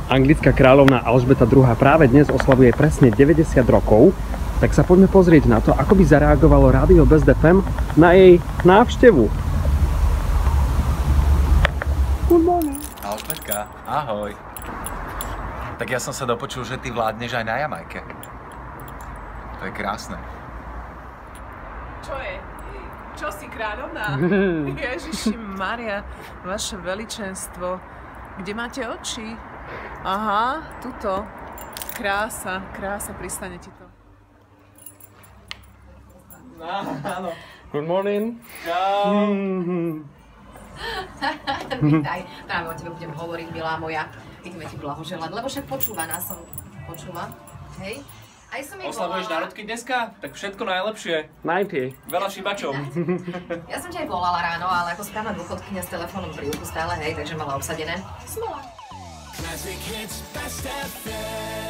Anglická kráľovná Alžbeta II práve dnes oslavuje presne 90 rokov, tak sa poďme pozrieť na to, ako by zareagovalo rádio Best FM na jej návštevu. Good morning. Alžbetka, ahoj. Tak ja som sa dopočul, že ty vládneš aj na Jamajke. To je krásne. Čo je? Čo si, kráľovná? Ježiši Maria, vaše veličenstvo. Kde máte oči? Aha, tuto. Krása, krása, pristane ti to. Áno. Good morning. Čau. Vítaj, práve o tebe budem hovoriť, milá moja. Ideme ti blahoželať, lebo však počúva nás, som počula. Hej? Aj som jej Oslavuješ volala. národky dneska? Tak všetko najlepšie. Najpie. Veľa šibačov. Ja som ťa aj volala ráno, ale ako správna dôchodkyňa s telefónom pri uchu stále, hej, takže mala obsadené. Smola. Classic hits, Best FM.